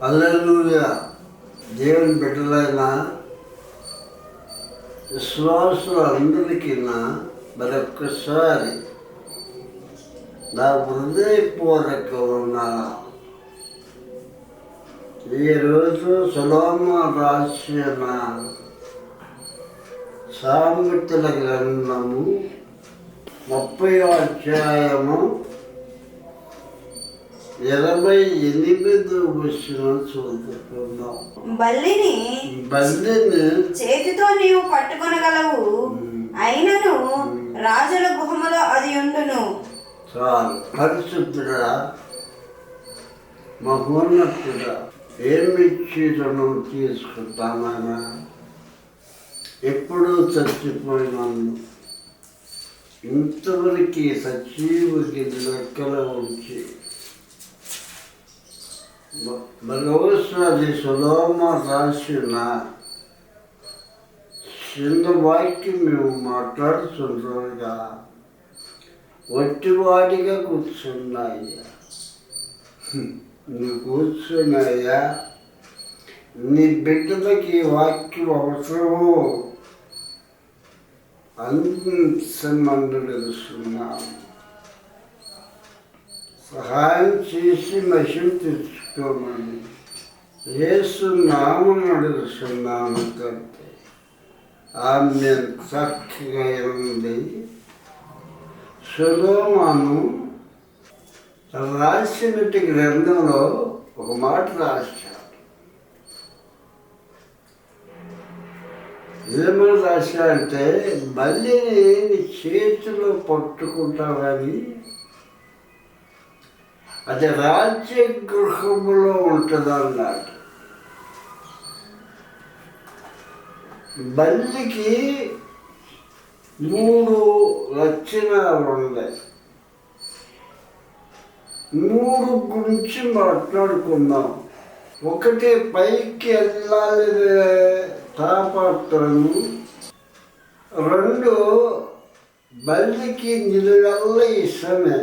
హల్లెలూయా. దేవుని బిడ్డలైన విశ్వాసులందరికీ మరొక్కసారి నా హృదయపూర్వకమైన ఈరోజు సొలొమోను రాసిన సామెతల గ్రంథము 30వ అధ్యాయము 28వ వచనం చదువుకుందాం. బల్లిని చేతితో నీవు పట్టుకొనగలవు, అయినను రాజుల గుహములో అది ఉండును. చాలు. పరిశుద్ధుడా, మహోన్నతుడా, ఏమిచ్చి రుణం తీసుకుంటామన్నా? ఎప్పుడూ చచ్చిపోయినాను, ఇంతవరకు సజీవుకి లెక్కలో ఉంచి భగవత్సారి సొలొమోను రాసిన చిన్న వాక్యం మేము మాట్లాడుతుండగా వట్టివాడిగా కూర్చున్నాయ్యా. నువ్వు కూర్చున్నాయ్యా, నీ బిడ్డలకి వాక్యం అవసరము అంతమంది తెలుస్తున్నాను. సహాయం చేసి మహిమ తెచ్చుకోమని యేసు నామం అడుగుతున్నాను తండ్రి. ఆమె చక్కగా ఉంది. సొలొమోను రాసినట్టు గ్రంథంలో ఒక మాట రాశాడు. ఏమని రాశాడంటే, బల్లిని చేతిలో పట్టుకుంటావని అది రాజ్య గృహంలో ఉంటుంది అన్నాడు. బల్లికి 3 లక్షణాలు ఉన్నాయి. 3 గురించి మాట్లాడుకుందాం. ఒకటి, పైకి వెళ్ళాలి తాపత్రము. 2, బల్లికి నిలువెల్ల ఇష్టమే.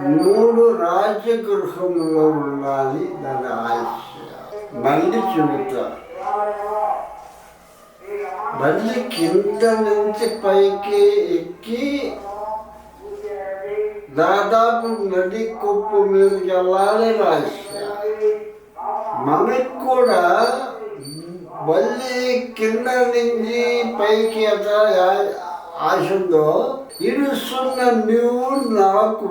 3, రాజగృహంలో ఉండాలి దాని ఆశ. మళ్ళీ చెబుతా, మళ్ళీ కింద నుంచి పైకి ఎక్కి దాదాపు నది కొప్పు మీద వెళ్ళాలి ఆశ. మనకు కూడా మళ్ళీ కింద నుంచి పైకి ఆశ ఉందో, ఇడుస్తున్న నువ్వు నాకు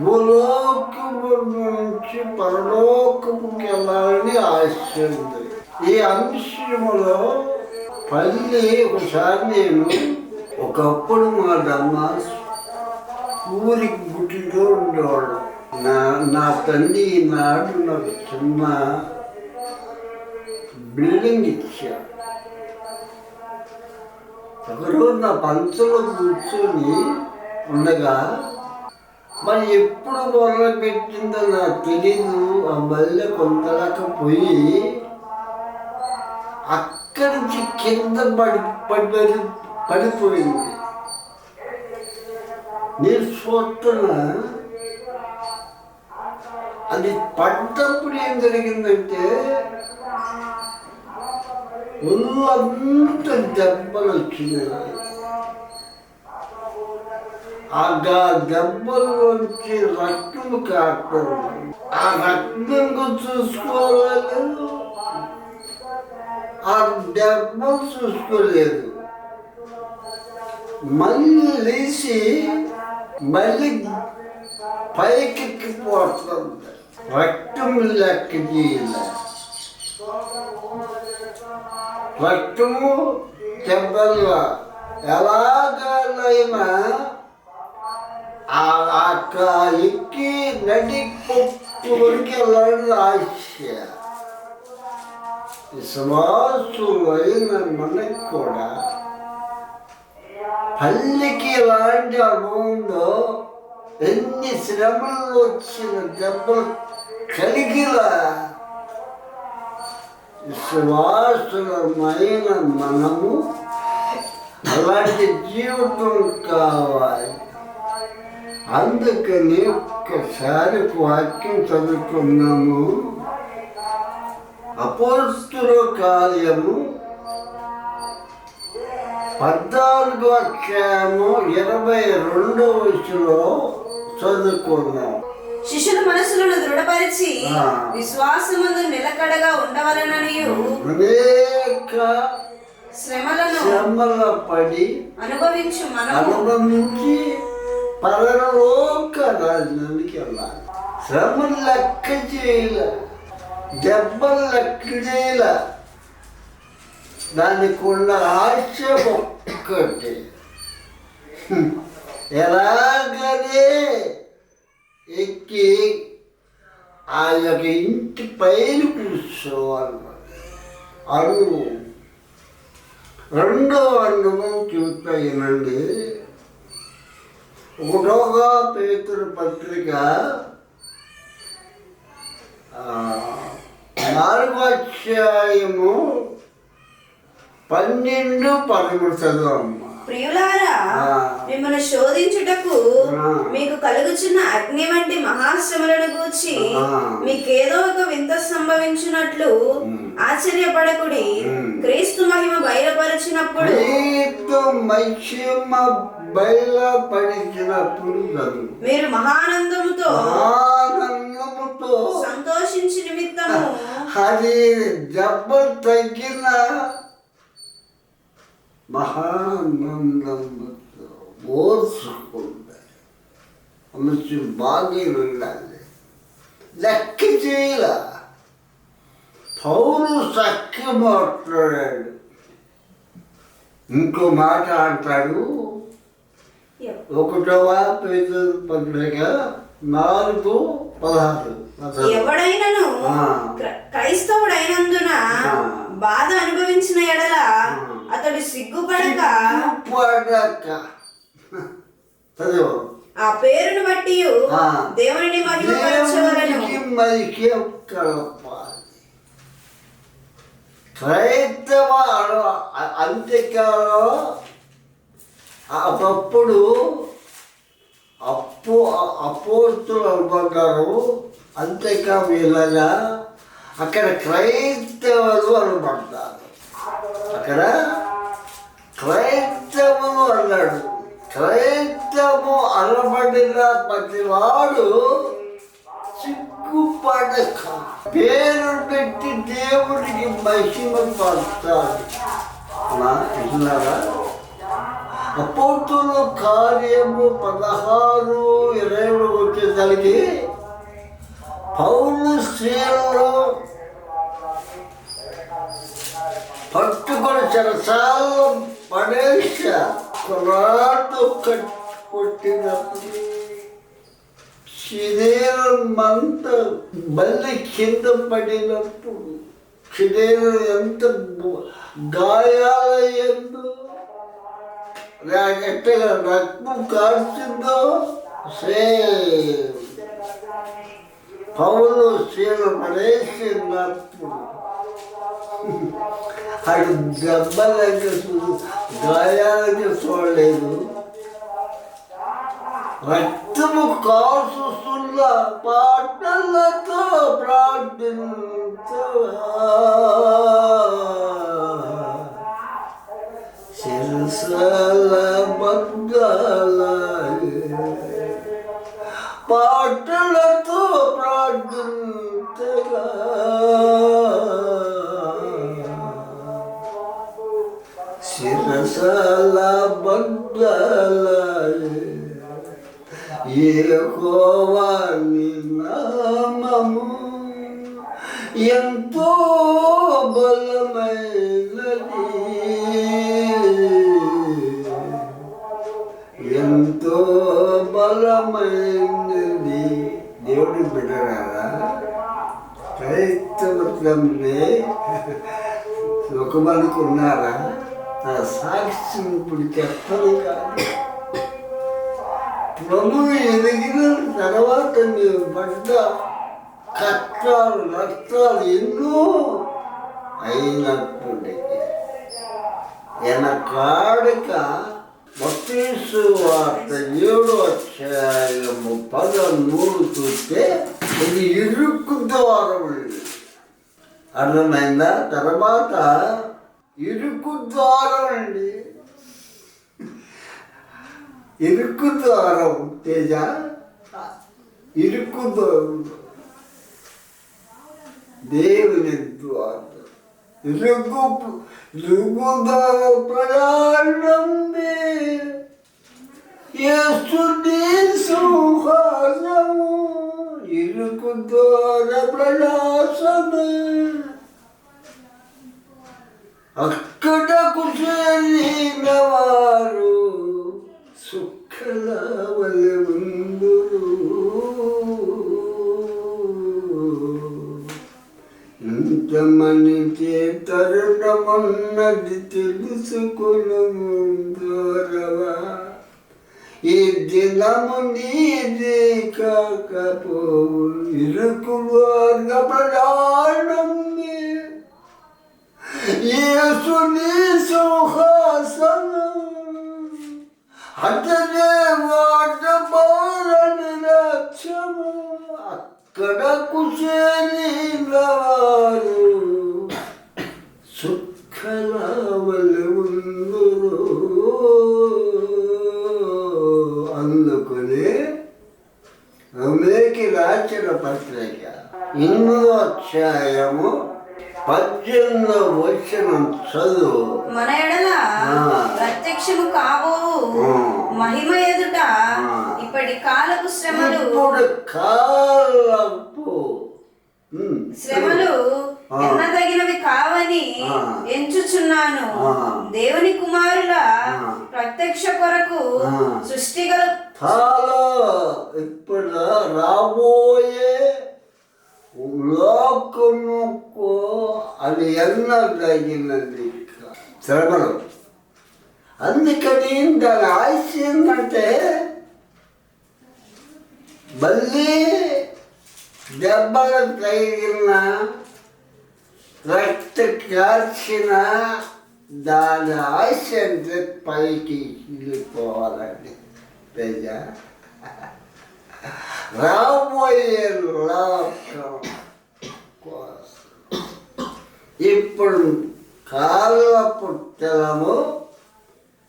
భూలోకము నుంచి పరలోకముకి వెళ్ళాలని ఆశ ఉంది. ఈ అంశంలో పల్లి ఒకసారి నేను ఒకప్పుడు మా దమ్మ ఊరికి గుడ్డిలో ఉండేవాడు. నా తండ్రి ఈనాడు నాకు చిన్న బిల్డింగ్ ఇచ్చాడు. ఒకరోజు నా పంచలో కూర్చొని ఉండగా, మరి ఎప్పుడు మొదలుపెట్టిందో నాకు తెలీదు, ఆ బల్లె కొంతదాకా పోయి అక్కడి నుంచి కింద పడిపోయింది. నేను చూస్తున్నా. అది పడ్డప్పుడు ఏం జరిగిందంటే, ఒళ్ళంతా దెబ్బలు వచ్చినాయి. ఆ దెబ్బల్లోంచి రక్తం కాటం. ఆ రక్తం చూసుకోలేదు, ఆ దెబ్బలు చూసుకోలేదు. మళ్ళీ లేచి మళ్ళీ పైకెక్కిపోతుంది. రక్తం లెక్క చేయలే. రక్తము దెబ్బల్లా ఎలాగైనా ఎక్కి నడి పప్పు వరకు వెళ్ళాలని ఆశ. విశ్వాసులైన మనకు కూడా పల్లికి ఎలాంటి అనుభవంలో ఎన్ని శ్రమలు వచ్చిన దెబ్బలు కలిగిలా విశ్వాసులమైన మనము అలాంటి జీవితం కావాలి. అందుకని ఒక్కసారి వాక్యం చదువుకున్నాము. అపోస్తుల కార్యము 14:22 చదువుకున్నాం. శిష్యుల మనసులను దృఢపరిచి విశ్వాసమందు నిలకడగా ఉండవలననియు అనేక శ్రమల పడి అనుభవించి పరలోక రాజ్యానికి వెళ్ళాలి. శ్రమలు లెక్క చేయాల, దెబ్బలు లెక్క చేయాల. దానికి ఉన్న ఆశయం ఒక్కటి, ఎలాగనే ఎక్కి ఆ యొక్క ఇంటి పైన కూర్చోవాలి. అనుభవం. రెండో అనుభవం చూస్తాయినండి. 1 పేతురు పత్రిక 4:12-13 చదువమ్మా. ప్రియులారా, మిమ్మల్ని శోధించుటకు మీకు కలుగుచున్న అగ్ని వంటి మహాశ్రమలను గూర్చి మీకేదో ఒక వింత సంభవించినట్లు ఆశ్చర్యపడకుడి. క్రీస్తు మహిమ బయలుపరిచినప్పుడు మీరు మహానందముతో సంతోషించి నిమిత్తము అది దెబ్బ తగ్గిన మహానందముతో ఓర్చుకుంటారు. మంచి బాగా ఉండాలి. లెక్క చేయాల. పౌలు చక్క మాట్లాడాడు. ఇంకో మాట అంటాడు. 1 పేతురు పత్రిక 4:16. ఎవడైనను క్రైస్తవుడైనందున బాధ అనుభవించిన ఎడల అతడు సిగ్గుపడక ఆ పేరును బట్టి దేవుని మహిమపరచవలెను. క్రైస్తవ అంత్యకాలం ఒకప్పుడు అపోస్తులు అనుకుంటారు. అంతేకాదు వీళ్ళగా అక్కడ క్రైస్తవులు అనబడతారు. అక్కడ క్రైస్తవులు అన్నాడు. క్రైస్తవు అనబడిన ప్రతివాడు సిగ్గుపడక పేరు పెట్టి దేవుడికి మహిమ పడతాడు. విన్నారా? అపోస్తుల కార్యము 16:20 వచ్చేసరికి పౌలు స్త్రీలను పట్టుకొని చెరసాలలో పడేశారు. కొరాతో కొట్టినప్పుడు శరీరం అంతా మళ్ళీ కింద పడినప్పుడు శరీరం ఎంత గాయాలయ్యిందో, ఎట్టగా రక్తం కాల్చిందో పౌలు శీల పడేసినప్పుడు అది దెబ్బలకి గాయాలకి చూడలేదు. రక్తము కాల్చుతున్న పాటలతో శిరసాల బద్దాల పాటలతో ప్రార్థించగా శిరసాల బద్దాల యెహోవా నీ నామము ఎంతో బలమైనది, ఎంతో బలమైనది. దేవుడికి బిడ్డరారా, క్రైస్తవత్వంలో ఒకమందికి ఉన్నారా? నా సాక్ష్యం ఇప్పుడు చెప్పదు కాదు. ప్రభువు ఎదిగిన తర్వాత మీరు పడ్డ కష్టాలు నష్టాలు ఎన్నో అయినప్పటికీ వెనకాడక మత్తయి వార్త 7వ అధ్యాయము 13 చూస్తే ఇది ఇరుకు ద్వారం. అర్థమైందా? తర్వాత ఇరుకు ద్వారం అండి. ఇరుకు ద్వారం తేజ, ఇరుకు ద్వారం, దేవుని ద్వారం. ఇరుకు ద్వారం ప్రయాణమే యేసుని సింహాసనము, ఇరుకు ద్వార ప్రయాసమే. అక్కడకు చేరిన వారు సుఖల వలె ఉందురు. ఇంతమని తరుణమన్నది తెలుసుకును దూరవా, ఈ దినము నీది కాకపోవు. ఇరుకు వర్గ ప్రయాణమే యేసుని సింహాసనం, అతనే వాట బారని లక్ష్యము. అక్కడకు చేరిన వారు సుఖల వలె ఉందురు. అందుకని రోమీయులకు రాసిన పత్రిక 8వ అధ్యాయము 18వ వచనం చదువు. మన ఎడల ప్రత్యక్షము కాబో మహిమ ఎదుట ఇప్పటి కాలపు శ్రమలు ఎన్నదగినవి కావని ఎంచుచున్నాను. దేవుని కుమారుల ప్రత్యక్ష కొరకు సృష్టిగల ఇప్పుడు రాబోయే లోకముకు అది ఎన్నదగినది శ్రమలు. అందుకని దాని ఆయుష్ ఏంటంటే మళ్ళీ దెబ్బలు తగిలిన, రక్త కార్చిన దాని ఆయుష్ అంటే పైకి వెళ్ళిపోవాలండి. తేజ రాబోయే లోకం కోసం ఇప్పుడు కాలపు తెలము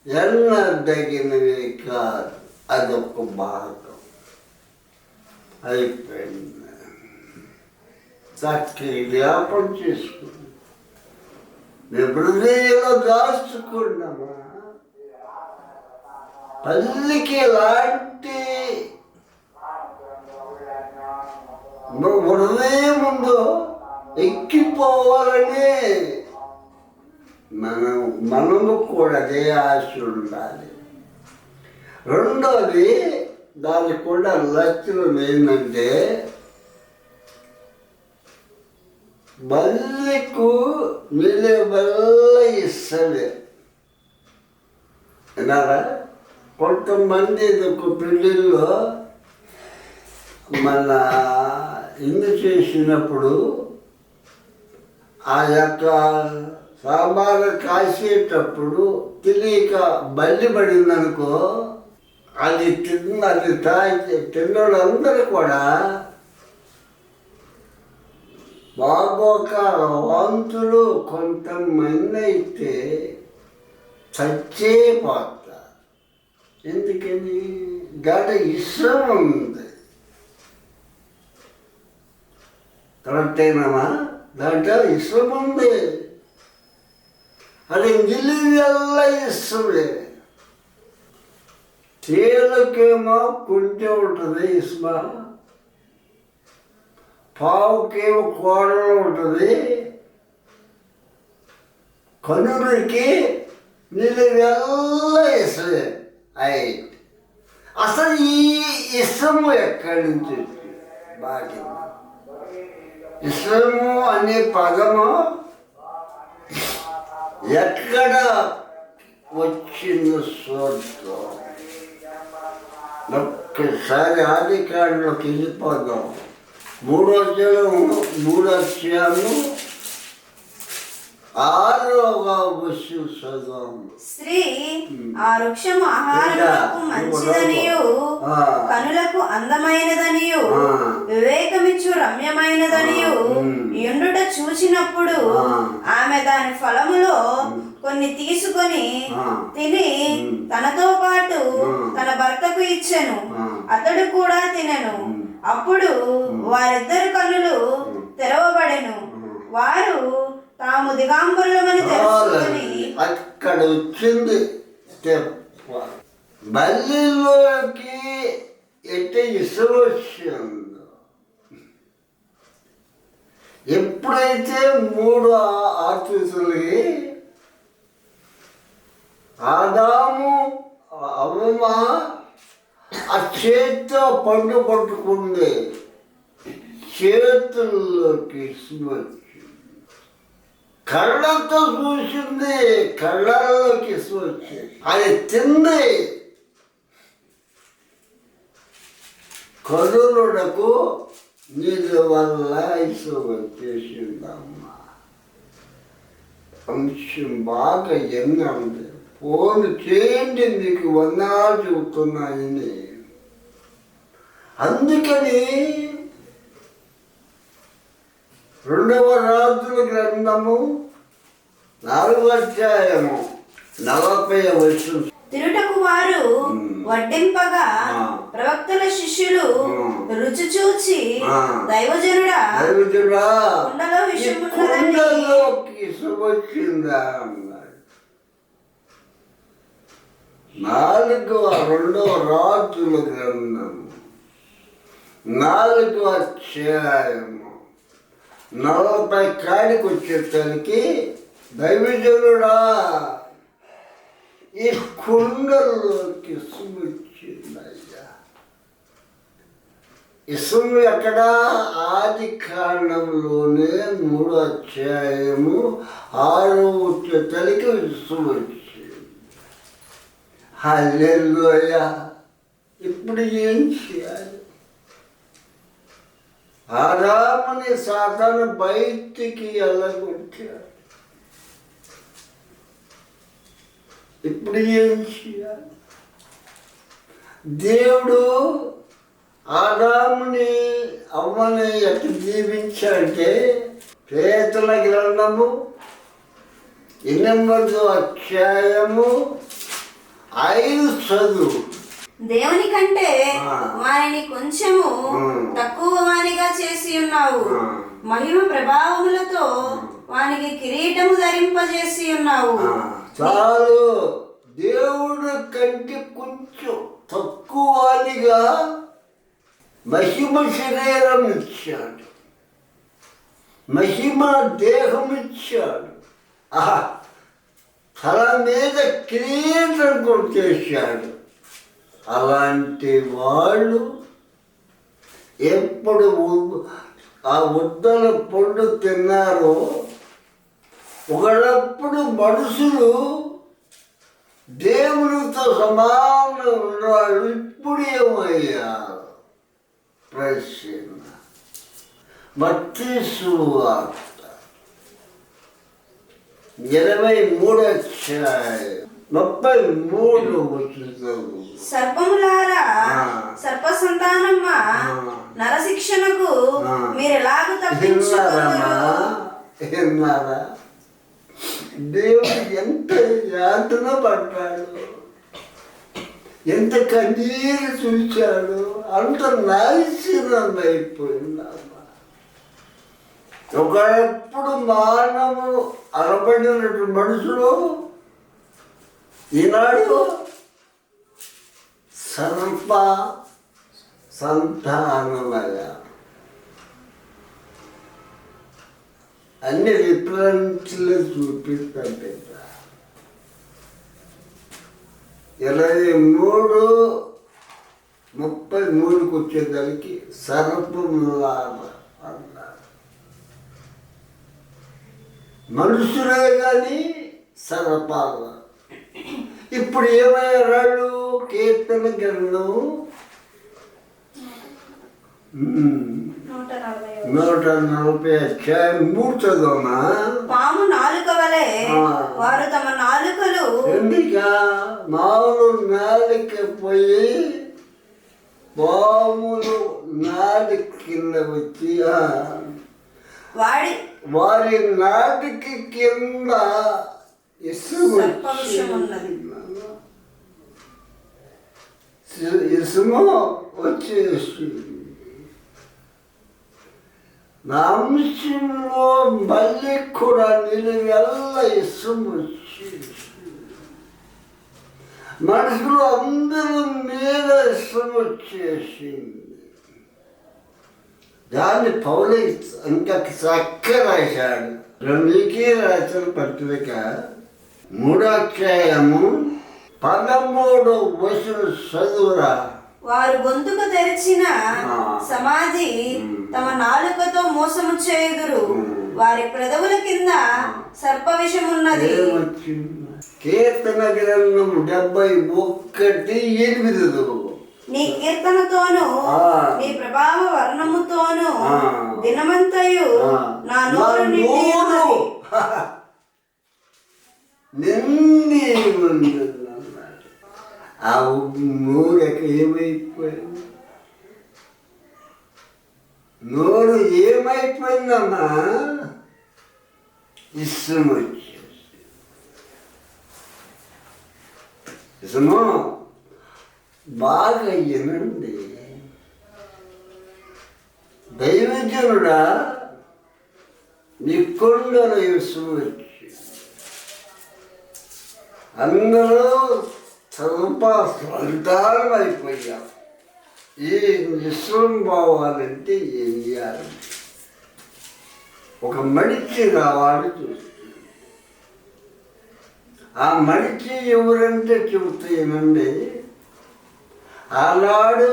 ఎన్నదగినవి కాదు. అదొక భాగం అయిపోయింది. చక్కగా జ్ఞాపం చేసుకున్నాం, హృదయంలో దాచుకున్నామా. పల్లికి లాంటి హృదయం ఉందో ఎక్కిపోవాలని మనము కూడా అదే ఆశ ఉండాలి. రెండోది దానికి కూడా లక్షణం ఏంటంటే బల్లికు నిలబల్ల ఇస్తలే. విన్నారా? కొంతమంది ఒక పెళ్ళిళ్ళలో మన ఇందు చేసినప్పుడు ఆ యొక్క సాంబారు కాసేటప్పుడు తెలియక బల్లి పడిందనుకో, అది తిన్నోళ్ళందరూ కూడా బాగోక వంతులు కొంతమంది అయితే చచ్చే పోతారు. ఎందుకని? దాంట్లో ఇష్టం ఉంది. కరెక్టేనమ్మా? దాంట్లో ఇష్టం ఉంది. అది నిలువెల్ల ఇష్టమే. తేలకేమో కొంచెం ఉంటుంది ఇస్మ, పావుకేమో కోడలు ఉంటుంది, కనుడికి నిలువెల్ల ఇష్టమే. అయితే అసలు ఈ ఇష్టము ఎక్కడి నుంచి బాగా? ఇష్టము అనే పదము ఎక్కడ వచ్చిందో చూద్దాం. ఒక్కసారి ఆది కాండలోకి వెళ్ళిపోదాం. 3వ అధ్యాయము 6వ వచనం చదువు. స్త్రీ ఆ వృక్షము ఆహారములకు మంచిదనియు కనులకు అందమైనదనియు వివేకమిచ్చు రమ్యమైనదనియు ఎండుట చూచినప్పుడు ఆమె దాని ఫలములో కొన్ని తీసుకొని తిని తనతో పాటు తన భర్తకు ఇచ్చెను. అతడు కూడా తినెను. అప్పుడు వారిద్దరి కన్నులు తెరవబడెను. వారు తాము దిగాంబరులమని తెలుసుకొని అక్కడ వచ్చింది బల్లిలోకి ఎట్టి ఇసురు వచ్చిందో, ఎప్పుడైతే 3 ఆర్టిస్టులకి ఆదాము అవ్వ ఆ చేతితో పండు పట్టుకుంది, చేతుల్లోకి ఇసురు కళ్ళతో చూసింది, కళ్ళల్లోకి వచ్చి అది తింది. కరుణుడకు నీళ్ళ వల్ల ఇసు వచ్చేసిందమ్మా. అంశం బాగా ఎన్నంది. ఫోన్ చేయండి, నీకు వందనాలు చెబుతున్నాయని. అందుకని 2వ రాజుల గ్రంథము 4వ అధ్యాయము 40వ వచనం. తిరుటకు వారు వడ్డింపగా ప్రవక్తల శిష్యులు రుచి చూచి దైవజనుడా కుండలో విషం వచ్చిందా అన్నాడు. 4వ 2వ రాజుల గ్రంథము 4వ అధ్యాయము 40 కాడికి వచ్చేసరికి దైవజనుడా ఈ కుండల్లోకి ఇసుము వచ్చిందయ్యా. ఇసుము ఎక్కడ? ఆది కాండంలోనే 3వ అధ్యాయము 6వ వచ్చేసరికి ఇసుము వచ్చింది. హల్లెలూయా. ఇప్పుడు ఏం చేయాలి? ఆదాముని సాతాను బయటికి వెళ్ళగొట్టాడు. ఇప్పుడు ఏం చేయాలి? దేవుడు ఆదాముని అవ్వని ఎట్లా జీవించాడంటే పేతుల గ్రంథము 8వ అధ్యాయము 5 చదువు. దేవుని కంటే వారిని కొంచెము తక్కువ వానిగా చేసి ఉన్నావు. మహిమ ప్రభావములతో వానికి కిరీటము ధరింపజేసి ఉన్నావు. చాలు. దేవుడు కంటే కొంచెం తక్కువ వానిగా మహిమ శరీరం ఇచ్చాడు, మహిమ దేహం ఇచ్చాడు. తల మీద కిరీటం కొట్టేశాడు. అలాంటి వాళ్ళు ఎప్పుడు ఆ ఉద్దల పండు తిన్నారో ఒకప్పుడు మనుషులు దేవునితో సమానం ఉన్నారు. ఇప్పుడు ఏమయ్యారు? ప్రశ్న. మత్తయి సువార్త 23వ అధ్యాయం 33వ వచనం. సర్పములారా, సర్ప సంతానమ్మా, నరశిక్షణకు మీరెలాగూ తప్పించుకున్నారా? దేవుడు ఎంత యాతన పడ్డాడు, ఎంత కన్నీరు చూశాడు, అంత నాశనం అయిపోయిందమ్మా. ఒకప్పుడు మానవు అలబడినటువంటి మనుషులు ఈనాడు సర్ప సంతానమయ అన్ని రిఫరెన్స్లు చూపిస్తాడు. 23:33 వచ్చేదానికి సర్పములాగా అన్నారు. మనుషులే కానీ సర్పాల. ఇప్పుడు ఏమయ్యారు? కీర్తన గ్రంథం 140 అధ్యాయం 3 చదవమా. పాము నాలుక వలె వలె వారు తమ నాలుకలు మామూలు నాలుక పోయి మామూలు నాలుక కింద వచ్చి వారి నాలుక కింద ఇసుమ వచ్చేసి నా అంశంలో మళ్ళీ కూడా నిలువెల్ల ఇసుమ వచ్చేసి మనుషులు అందరూ మీద ఇష్టం వచ్చేసింది. దాన్ని పౌలు ఇంకా చక్కగా రాశాడు. మీకే రాసిన పత్రిక 3వ అధ్యాయము 13వ వచనం చదువురా. వారు గొంతుకు తెరిచిన సమాధి తమ నాలుకతో మోసము చేయుదురు, వారి పెదవుల కింద సర్ప విషం ఉన్నది. కీర్తన గ్రంథం 71:8. నీ కీర్తనతోను నీ ప్రభావ వర్ణముతోను దినమంతయు నా నోరు నిండి ఆ నోరుకి ఏమైపోయింది? నోరు ఏమైపోయిందమ్మా? ఇష్టం వచ్చేసి ఇష్టమో బాగా వినండి. దైవజనుడా నీ కొండల ఇష్టం వచ్చి అందరూ సంతానం అయిపోయాం. ఈ విశ్వం పోవాలంటే ఏం చేయాలి? ఒక మడిచి రావాలి చూస్తుంది. ఆ మడిచి ఎవరంటే చెబుతాయేనండి, ఆనాడు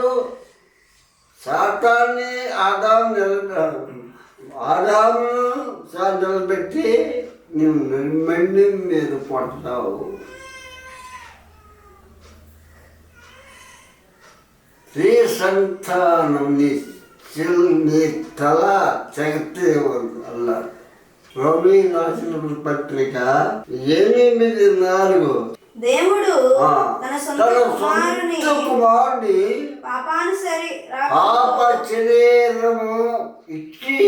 సాతాన్ని ఆదాము నిలబెట్టి నువ్వు మండి మీద పడతావు, స్త్రీ సంతానం నీ తల చెగతే అన్నారు. రోమి రాసిన పత్రిక 8:4. దేవుడు తన సొంత కుమారుని పాప శరీరము ఇచ్చి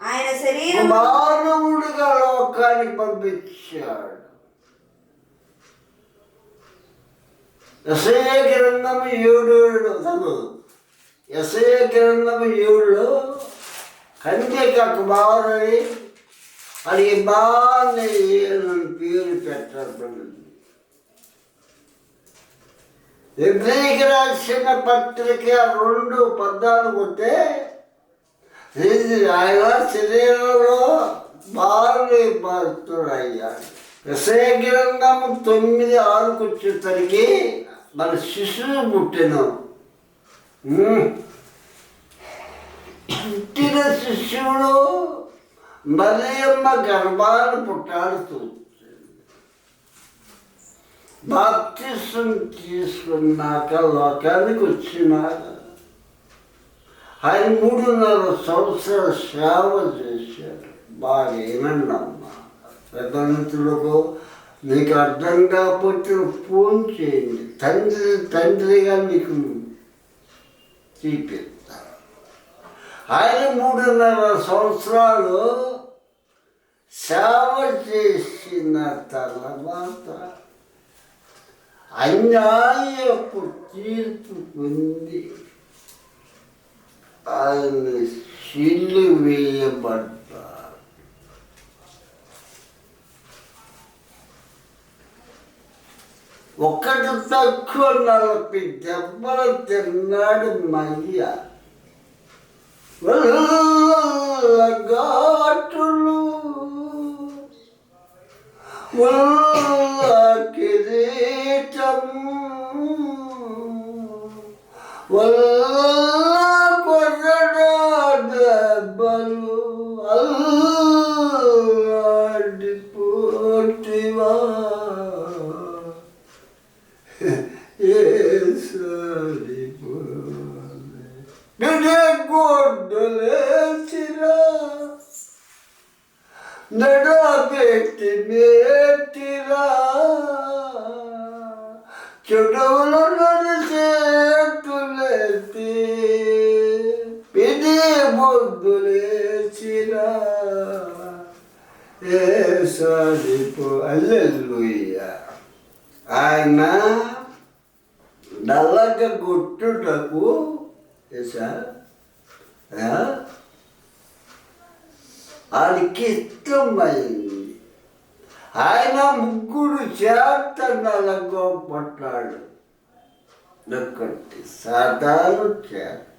ఆయన శరీరం మానవుడిగా లోకానికి పంపించాడు. యెషయా గ్రంథము 7:7. యెషయా గ్రంథము 7 కన్యక కుమారుని అది బాగా పేరు పెట్టబడింది. ఎబ్రీకి రాసిన పత్రిక 2:14 ఆయన శరీరంలో బాగా భక్తుడయ్యాడు. యెషయా గ్రంథము 9:6 వచ్చేసరికి మన శిశువు పుట్టెను. పుట్టిన శిశువుడు మరియమ్మ గర్భాన్ని పుట్టాడుతూ బాప్తిసం తీసుకున్నాక లోకానికి వచ్చినాక ఆయన 3.5 సంవత్సరాలు సేవ చేశాడు. బాగా ఏమన్నామ్మా పెద్దలకు మీకు అర్థం కాకపోతే ఫోన్ చేయండి, తండ్రిగా మీకు చూపిస్తారు. ఆయన 3.5 సంవత్సరాలు సేవ చేసిన తర్వాత అన్యాయపు తీర్పు పొంది ఆయన సిలువ వేయబడ్డారు. ఒకటి తక్కువ 40 దెబ్బలు తిన్నాడు మయ్య. ఘాటులు కిరీటము దెబ్బలు అల్లాడిపోటివా గొడ్డలేచిరా నడబెట్టి మేటిరా చెడువులు నడిచేతులెత్తి పిడి బొద్దులేసిరా ఏసరిపో హల్లెలూయా. ఆయన నల్లగ కొట్టుటకు ఆయనకి ఇష్టమైంది. ఆయన ముగ్గురు చేత నలగొప్పట్టాడు. ఒకటి సాధారణ చేత,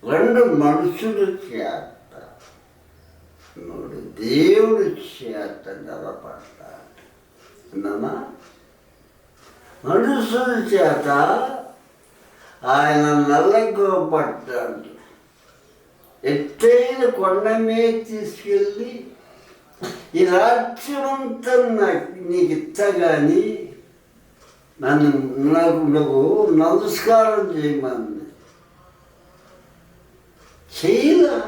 రెండు మనుషుల చేత, మూడు దేవుడి చేత నిలబడ్డాడు. అన్నమా మనుషుల చేత ఆయన నల్లగొప్పట్టాడు. ఎత్తైన కొండ మీద తీసుకెళ్ళి ఈ రాజ్యమంతా నీకు ఇచ్చగాని నాకు నమస్కారం చేయమంది. చేయలా.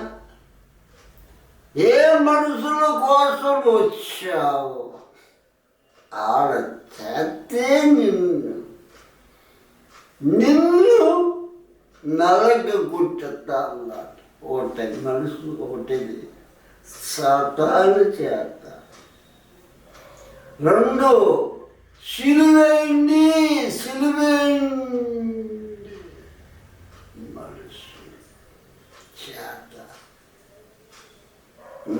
ఏ మనుషుల కోసం వచ్చావు? ఆడ చేస్తే నిన్ను నలగ గుట్టతా అన్నాడు. ఒకటి మనసు, ఒకటి సాతాను చేత, రెండు సిలువైంది మనసు చేత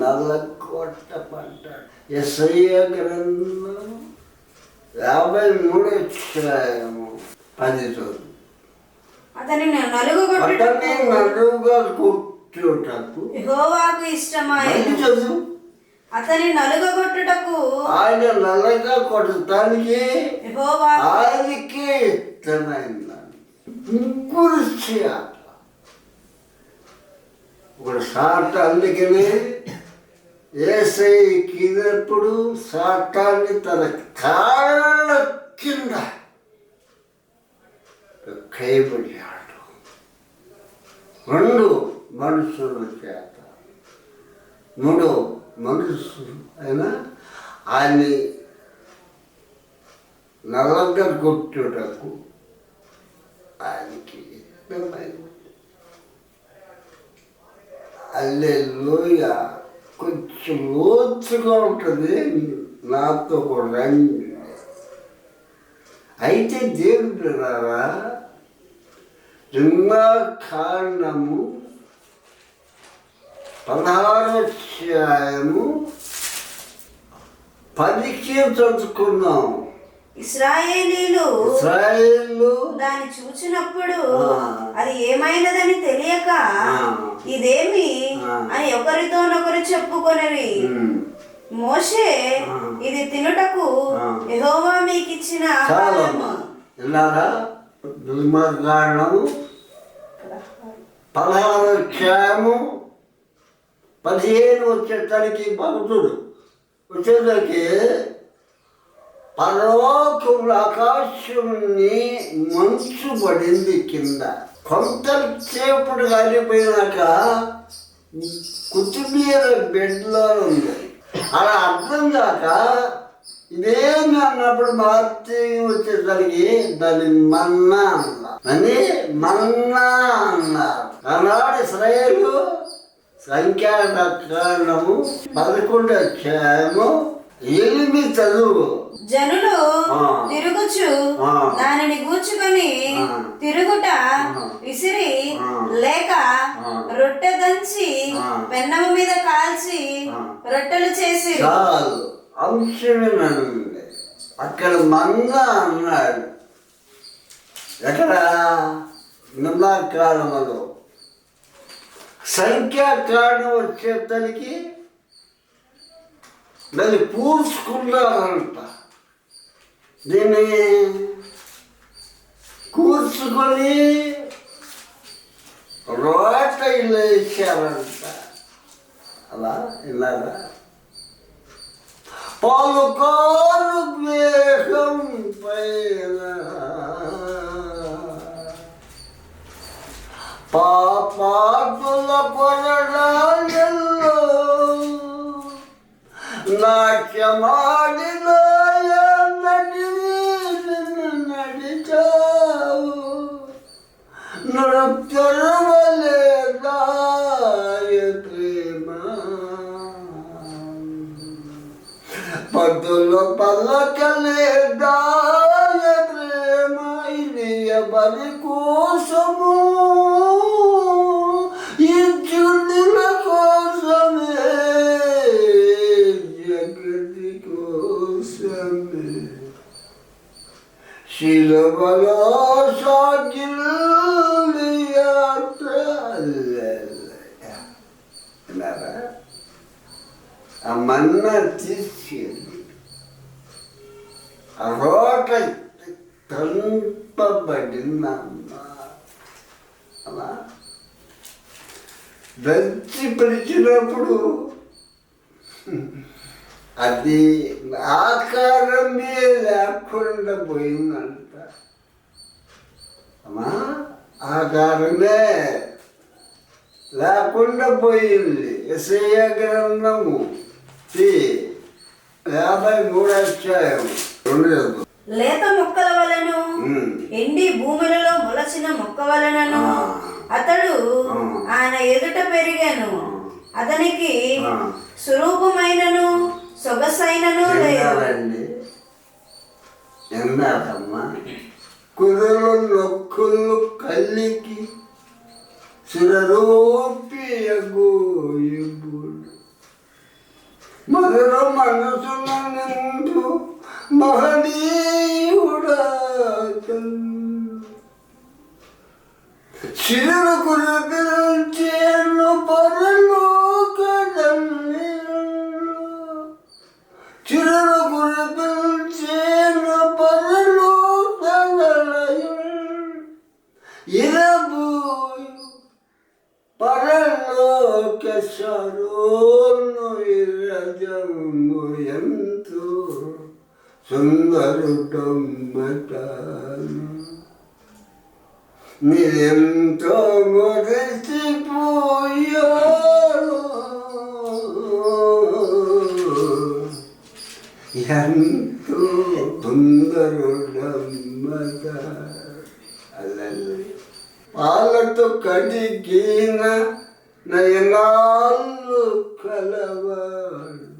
నల్లగొట్టబడ్డాడు. యెషయా గ్రంథం 53:10 చదువు. అతనిని నలుగుగా కొట్టుటకు యెహోవాకు ఇష్టమాయెను. చదువు. అతని నలుగగొట్టుటకు ఆయన నల్లగా కొట్టడానికి ఆయనకే ఇష్టమైందని ముగ్గురు చేత. ఇప్పుడు సాట అందుకనే యేసయ్యకినప్పుడు సాటాన్ని తన కాళ్ళ కింద కైబడ్డాడు. రెండు మనుషుల చేత, మూడు మనుషు అయినా ఆయన్ని నల్లగా కొట్టుటకు ఆయనకి ఇష్టమైంది. హల్లెలూయా. కొంచెం లోతుగా ఉంటుంది, నాతో రండి. అయితే దేవుడు రారా కారణము 16 చదువుకున్నాం. ఇశ్రాయేలీలు దాన్ని చూచినప్పుడు అది ఏమైనదని తెలియక ఇదేమి అని ఒకరితోనొకరు చెప్పుకొనిరి. మోషే ఇది తినుటకు యెహోవా మీకిచ్చిన ఆహారము. విన్నారా? దుర్మార్గాణము 16 వచ్చేసరికి భక్తుడు వచ్చేసరికి పరలోకములు ఆకాశంని మంచు పడింది కింద. కొంతసేపుడు కాలిపోయినాక కొత్తిమీర బెడ్లో ఉంది. అలా అర్థం కాక ఇదేమి అన్నప్పుడు మార్చి వచ్చేసరికి దాన్ని మన్నా అన్నారు. అని మన్నా అన్నారు. ఆనాడు ఇశ్రాయేలు సంఖ్యాకాండము 11 అధ్యాయము 8 చదువు. జనులు తిరుగుచు దానిని గూర్చుకొని తిరుగుట విసిరి లేక రొట్టె దంచి పెన్నము మీద కాల్చి రొట్టెలు చేసి. చాలు అంశమేనండి. అక్కడ మన్నా అన్నాడు. ఎక్కడ? నిర్ణాకాలంలో. సంఖ్యాకాండం వచ్చేసరికి దాన్ని పూడ్చుకున్నారంట. దీన్ని కూర్చుకొని రోటైలు వేసారంట. అలా విన్నారా? పలుకోరు వేగం పైన పాపాతుల కొరడాల్లో మాయమాడిలో నడిచావు నడపలేదాయ ప్రేమ పద్దులో పల్లకలేదాయ ప్రేమ ఇది ఎవరి కోసము ఈ చుండుల కోసమే జగతి కోసమే శిలవలో సాగిలి యాత్ర ఆ మన్న తీసుకెళ్ళి ఆ రోట తంపబడిందమ్మా దంచి పిలిచినప్పుడు అది ఆకారమే లేకుండా పోయిందంట అమ్మా ఆకారమే లేకుండా పోయింది. యెషయా గ్రంథము 53 అధ్యాయం 2. లేత మొక్కల వలెను ఎండి భూములలో మొలచిన మొక్క వలనను అతడు ఆయన ఎదుట పెరిగాను, అతనికి స్వరూపమైనను సొగసైనను లేదు. ఎందాకమ్మా కుదురు నొక్కులు కల్లికి సురూపియగోయుడు మధుర మనసుల నిండు మహనీయుడా చిరు కురిపించేను పరలోకదన్ని చిరు కురిపించేను పరలోకదలయు ఇరబోయు పరలోక సరోను ఇరజము ఎంతో సుందరుడమ్మటాను నీరెంతో మురిసిపోయాను ఎంతో సుందరుడమ్మట అల్లల్లి పాలతో కడిగిన నయనాలు కలవాడు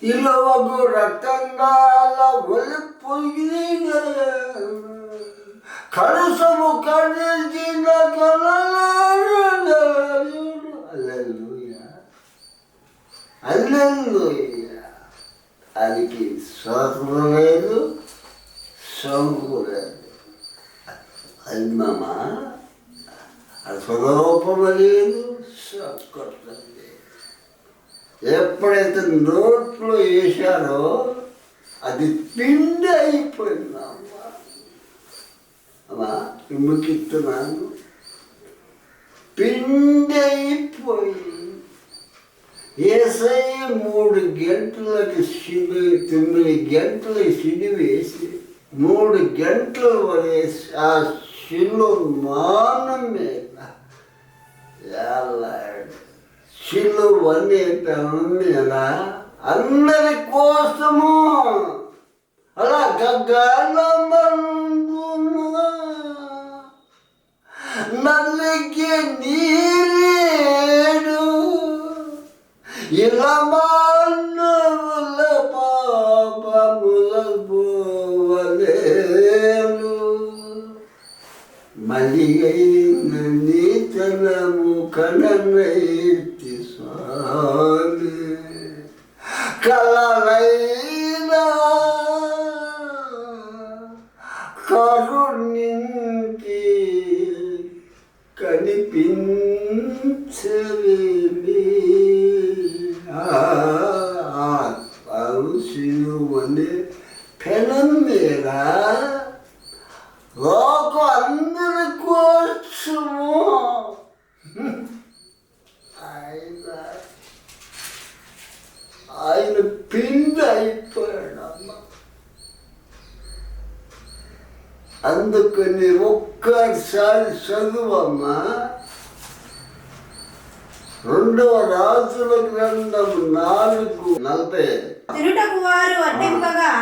ఇలవగు రతంగాల ఒలిపోయిన కలుసము కడిగిన కలలాడు. Alleluia alleluia. అదికి స్వరము లేదు, సొంగు లేదు. అది మామ అది స్వరూపము లేదు, సొక్కలేదు. ఎప్పుడైతే నోట్లో వేశారో అది పిండి అయిపోయిందమ్మా. అమ్మా ఇమ్ముకిస్తున్నాను, పిండి అయిపోయింది. ఏసై 3 గంటలకి 9 గంటలకి సిడివేసి 3 గంటల వరేసి ఆ శిలో మానం మీద శిలువ మీద అందరి కోసము అలా గగనమందున నల్లికి నీరేడు ఇలా మానవుల పాపముల పోవలేను మలిగైన నీతనము కననైతి స్వామి కలలైనా కరుణించి కనిపించలేని సిలువనే పెనం మీద లోకం అందరి కోసము ఆయన పిండి అయిపోయాడమ్మ. అందుకని ఒక్కసారి చదువమ్మా. రెండవ రాజుల గ్రంథం 4:40. తిరుటకు వారు వడ్డింపగా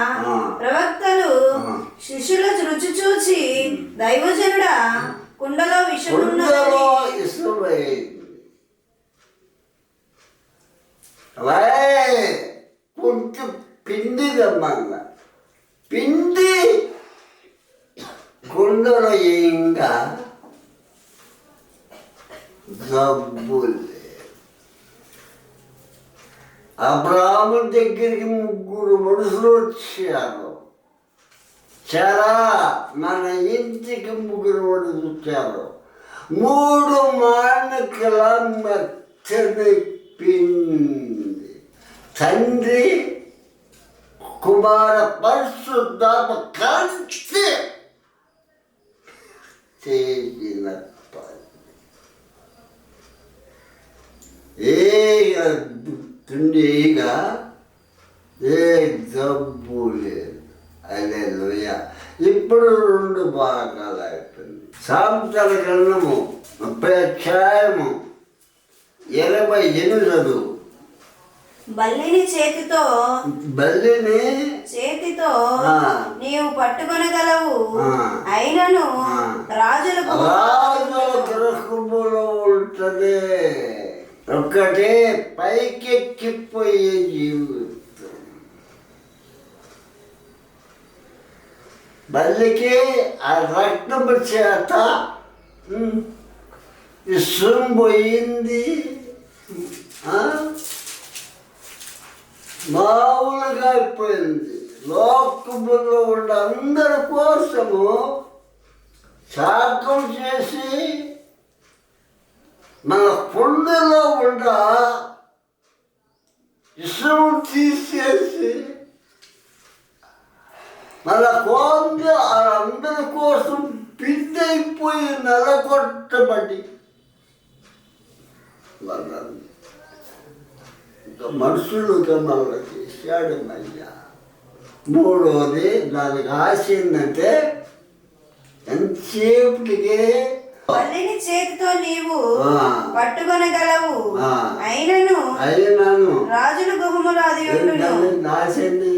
ప్రవక్తలు శిష్యుల రుచి చూచి, దైవజనుడా, కుండలో విషమున్నదని కొంచెం పిండి రమ్మన్న పిండి కుండలో ఇంకా జబ్బులే. అబ్రాహాము దగ్గరికి 3 మనుషులు వచ్చారు. చాలా మన ఇంటికి 3 మనుషులు వచ్చారు. 3 మాణికల మెత్తని పిండి తండ్రి కుమార పరిశుద్ధాత్మ కలిసి చేసిన పని. తుండిగా ఏ జబ్బు లేదు. హల్లెలూయా. ఇప్పుడు 2 భాగాలు అయిపోయింది. సామెతల గ్రంథము 30 అధ్యాయము 28. బల్లిని చేతితో నీవు పట్టుకొనగలవు, అయినను రాజుల గృహములో ఉంటది. ఒక్కటే పైకెక్కిపోయే జీవితం. బల్లికి ఆ రక్తము చేత ఇష్టం పోయింది. మామూలుగా అయిపోయింది. లోకములో ఉన్న అందరి కోసము శాఖం చేసి మన పుండులో ఉన్న ఇష్టం తీసేసి మన అందరి కోసం పిండైపోయి నెలకొట్టబడి మనుషులుగా మనల్ని చేశాడు మయ్యా. 3వది దానికి ఆశ ఏంటంటే ఎంతసేపటికి బల్లిని చేతితో నీవు పట్టుకొనగలవు, అయినను రాజుల గుహములో అది ఉండును. నాశని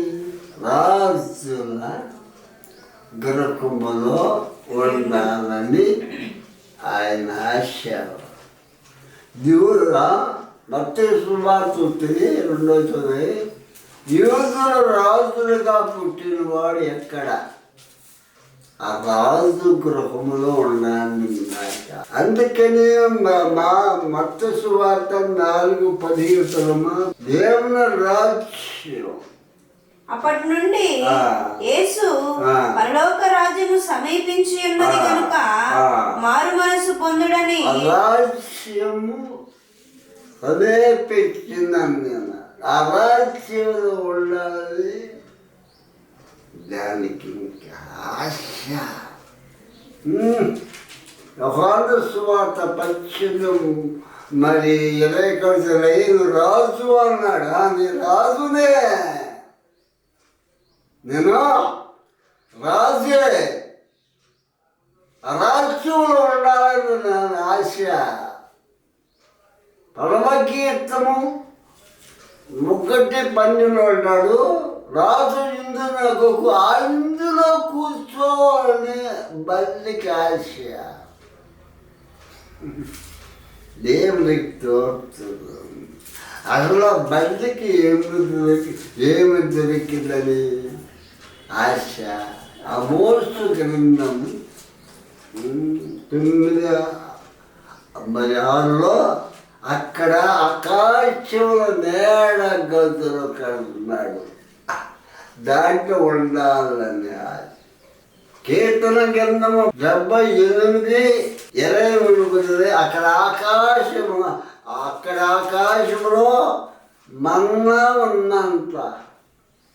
రాజుల గృహములో ఉండాలని ఆయన ఆశ. దేవుడు మత్తయి సువార్త 2:2 యూదుల రాజులుగా పుట్టినవాడు ఎక్కడ? ఆ రాజు గృహములో ఉన్నాను. అందుకని మా మత్తయి సువార్త 4:15 దేవుని రాజ్యం. అప్పటి నుండి యేసు పరలోక రాజ్యము సమీపించి ఉన్నది కనుక మారు మనసు పొందుడని రాజ్యము సమీపించిందని ఆ రాజ్యంలో ఉండాలి. దానికి ఇంకా ఆశ. యోహాను సువార్త 18:20 రాజు అన్నాడు. నీ రాజునే, నేను రాజే, రాజ్యంలో ఉండాలని నా ఆశ. పరమకీర్తము 1:12 అంటాడు, రాజు అందులో కూర్చోవాలని బల్లికి ఆశ. దేవునికి తోడుతుంది. అసలు బల్లికి ఏమి దొరికిందని ఆశ. ఆ మోస్తు గ్రంథం 9:6 అక్కడ ఆకాశంలో నేడ గదులు కడుతున్నాడు. దాంట్లో ఉండాలని ఆశ. కీర్తన గ్రంథము 78:23 అక్కడ ఆకాశంలో మన్నా ఉన్నంత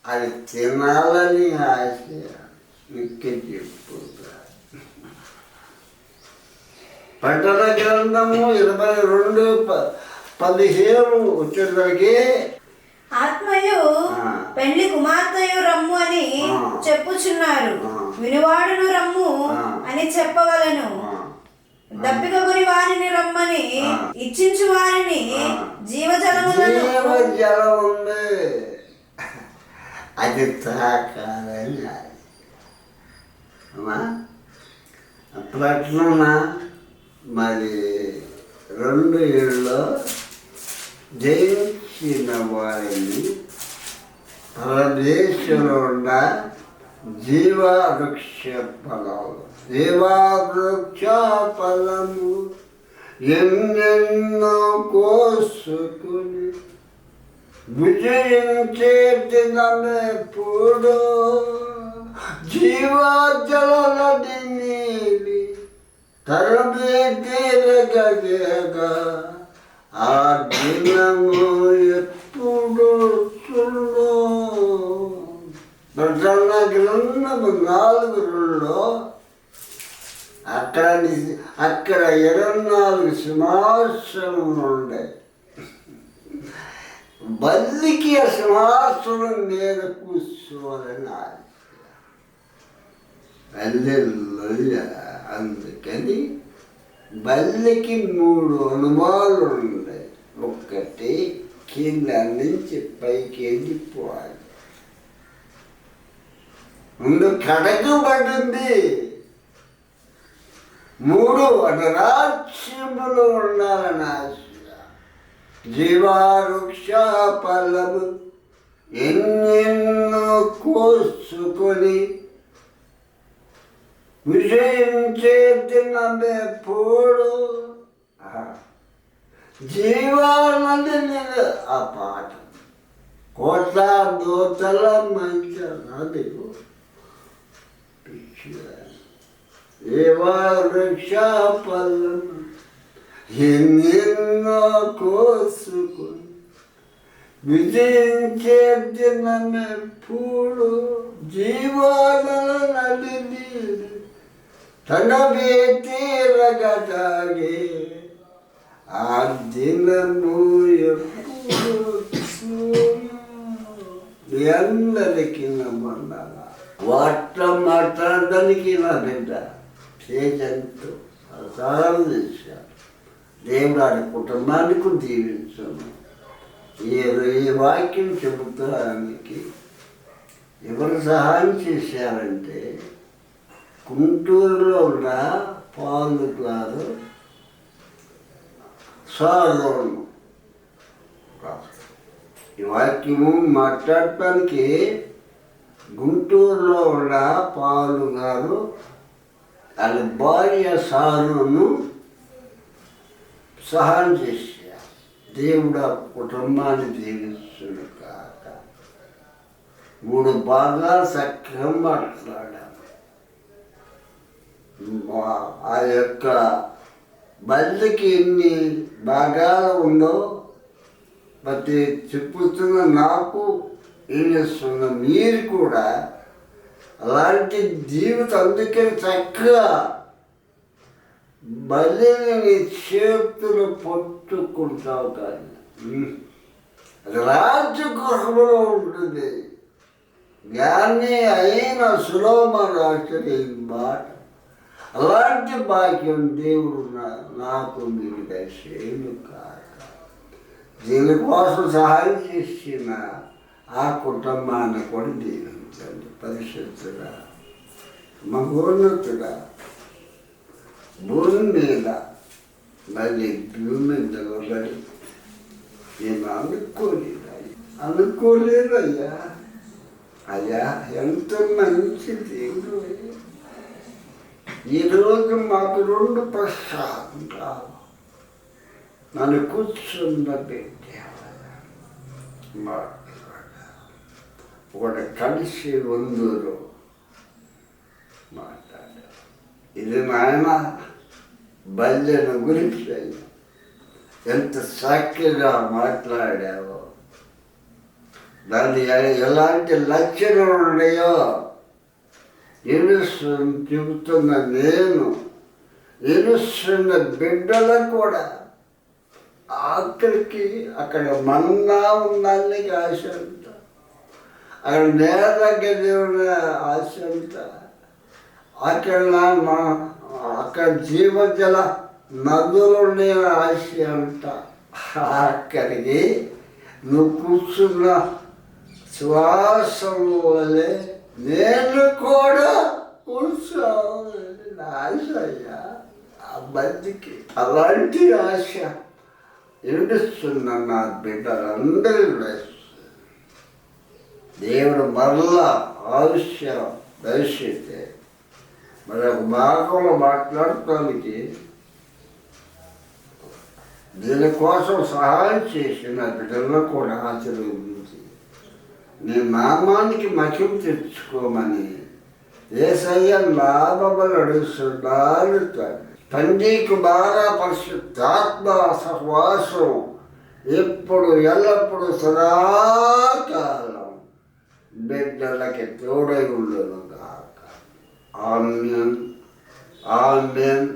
అది తినాలని ఆశ. ఇంకా చెప్పుతా. పట్టణ గ్రంథము 22:15 వచ్చేసరికి ఆత్మయు పెళ్లి కుమార్తెయు రమ్ము అని చెప్పుచున్నారు, వినువాడును రమ్ము అని చెప్పవలను. దప్పిక కొని వారిని వారిని రమ్మని ఇచ్చించు వారిని జీవజలం ఉంది, అది తాకాలని ప్రకటన మరి 2:7 జయించిన వారిని పరదేశంలో ఉన్న జీవవృక్ష ఫలము ఎన్నెన్నో కోసుకుని విజయించే దినమెప్పుడు జీవజలనది నీలి తరమే తీరగగా ఆ దినము ఎప్పుడు ప్రకటన గ్రంథము 4:2 అక్కడ 24 సింహాసనం ఉన్నాయి. బల్లికి ఆ సింహాసనం మీద కూర్చోవాలని అందుకని బల్లికి 3 అనుమానాలు ఉన్నాయి. ఒకటి కింద నుంచి పైకి వెళ్ళిపోవాలి, ముందు కడగబడింది, 3 రాజ్యములు ఉండాలని ఆశ, జీవవృక్ష ఫలము ఎన్నెన్నో కోసుకొని విజయించే దినమెప్పుడు జీవానది ఆ పాట కోట్ల దోతల మంచి నదిలో జీవవృక్ష ఫలము ఎన్నెన్నో కోసుకొని విజయించే దినమెప్పుడు జీవానది నీరు తనవే తీరగటాగే ఆ దినము ఎప్పుడు అందరికీ నమ్మండాల వాట మాట్లాడడానికి నా బిడ్డ చేజంతో సహాయం చేశారు. దేవుడు ఆడి కుటుంబానికి దీవించను. ఈ వాక్యం చెబుతానికి ఎవరు సహాయం చేశారంటే గుంటూరులో ఉన్న పాలు గారు సారోను. ఈ వాక్యము మాట్లాడటానికి గుంటూరులో ఉన్న పాలు గారు వాళ్ళ భార్య సారును సహాయం చేశారు. దేవుడు ఆ కుటుంబాన్ని దీవించును కాక. 3 భాగాలు చక్కగా మాట్లాడారు. ఆ యొక్క బల్లికి ఎన్ని భాగాలు ఉందో ప్రతి చెప్పుతున్న నాకు ఏమిస్తున్న మీరు కూడా అలాంటి జీవితం, అందుకే చక్కగా బల్లిని నీ చేతులు పట్టుకుంటావు. కానీ అది రాజగృహంలో ఉంటుంది. జ్ఞాని అయిన సులోమ రాష్ట్ర మాట అలాంటి భాగ్యం దేవుడు నాకు మీరు దయచేయును కాక. దీనికోసం సహాయం చేసిన ఆ కుటుంబాన్ని కూడా దీవించండి. పరిశుద్ధుడా, మహోన్నతుడా, భూమి మీద మళ్ళీ భూమి నిలబడి నేను అనుకోలేదయ్యా. అయ్యా, ఎంత మంచి దేవుడు. ఈరోజు మాకు 2 ప్రసాదాలు నన్ను కూర్చున్న ఒకటి కలిసి వందరు మాట్లాడారు. ఇది నాయన బల్యను గురించి ఎంత చక్కగా మాట్లాడావో, దాన్ని ఎలాంటి లక్షణాలు ఉన్నాయో చెబుతున్న నేను ఎలుస్తున్న బిడ్డలకు కూడా ఆఖరికి అక్కడ మన్నా ఉందని ఆశ అంట, అక్కడ నేల గది ఆశ అంట, అక్కడ జీవజల నదులు నేను ఆశ అంట. అక్కడికి నువ్వు కూర్చున్న శ్వాసం వల్లే నేను కూడా కూర్చోవాలని నా ఆశ అయ్యా. ఆ మందికి అలాంటి ఆశ ఏడుస్తున్న నా బిడ్డలందరూ దేవుడు మరలా ఆయుష్యం దయచేస్తే మరొక భాగంలో మాట్లాడటానికి దీనికోసం సహాయం చేసిన బిడ్డలను కూడా ఆశీర్వదించి నీ నామానికి మహిమ తెచ్చుకోమని యేసయ్య నామములు అడుగుతున్నాను. తండ్రి కుమార పరిశుద్ధాత్మ సహవాసం ఎప్పుడు ఎల్లప్పుడు సదాకాలం బిడ్డలకి తోడై ఉండును గాక. ఆమేన్ ఆమేన్.